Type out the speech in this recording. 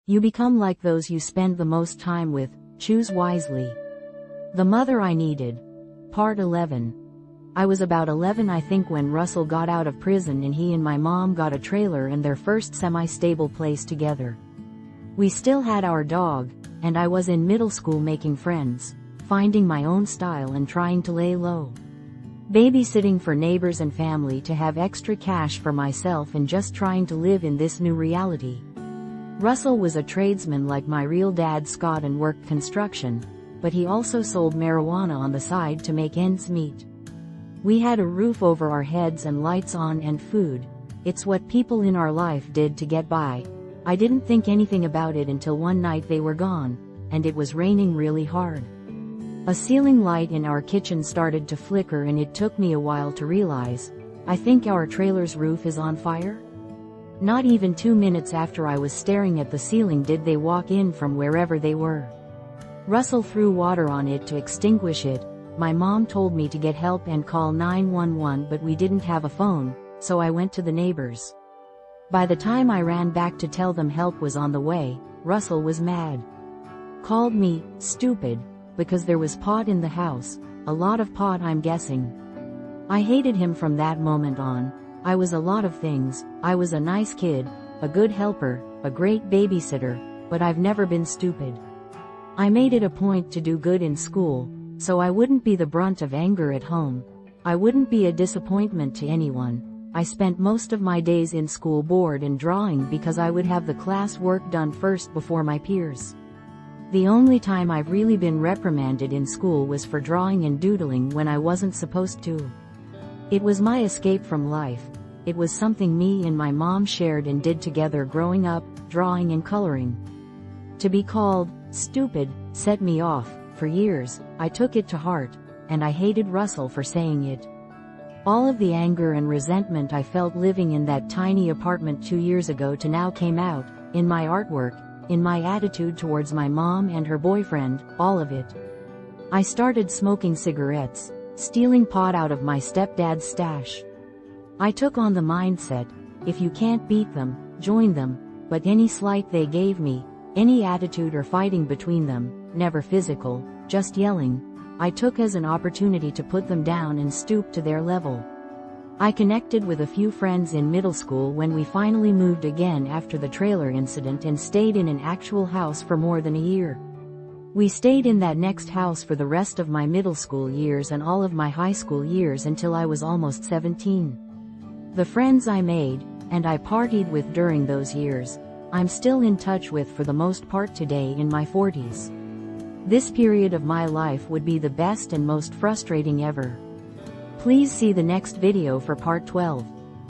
You become like those you spend the most time with. Choose wisely. The mother I needed. Part 11. I was about 11 I think when Russell got out of prison and he and my mom got a trailer and their first semi-stable place together. We still had our dog, and I was in middle school making friends, finding my own style and trying to lay low. Babysitting for neighbors and family to have extra cash for myself and just trying to live in this new reality. Russell was a tradesman like my real dad Scott and worked construction, but he also sold marijuana on the side to make ends meet. We had a roof over our heads and lights on and food. It's what people in our life did to get by. I didn't think anything about it until one night they were gone, and it was raining really hard. A ceiling light in our kitchen started to flicker and it took me a while to realize, I think our trailer's roof is on fire? Not even 2 minutes after I was staring at the ceiling did they walk in from wherever they were. Russell threw water on it to extinguish it. My mom told me to get help and call 911 but we didn't have a phone, so I went to the neighbors. By the time I ran back to tell them help was on the way, Russell was mad. Called me stupid, because there was pot in the house, a lot of pot I'm guessing. I hated him from that moment on. I was a lot of things. I was a nice kid, a good helper, a great babysitter, but I've never been stupid. I made it a point to do good in school, so I wouldn't be the brunt of anger at home. I wouldn't be a disappointment to anyone. I spent most of my days in school bored and drawing because I would have the class work done first before my peers. The only time I've really been reprimanded in school was for drawing and doodling when I wasn't supposed to. It was my escape from life. It was something me and my mom shared and did together growing up, drawing and coloring. To be called stupid set me off. For years, I took it to heart, and I hated Russell for saying it. All of the anger and resentment I felt living in that tiny apartment 2 years ago to now came out, in my artwork, in my attitude towards my mom and her boyfriend, all of it. I started smoking cigarettes, stealing pot out of my stepdad's stash. I took on the mindset, if you can't beat them, join them, but any slight they gave me, any attitude or fighting between them, never physical, just yelling, I took as an opportunity to put them down and stoop to their level. I connected with a few friends in middle school when we finally moved again after the trailer incident and stayed in an actual house for more than a year. We stayed in that next house for the rest of my middle school years and all of my high school years until I was almost 17. The friends I made, and I partied with during those years, I'm still in touch with for the most part today in my 40s. This period of my life would be the best and most frustrating ever. Please see the next video for part 12.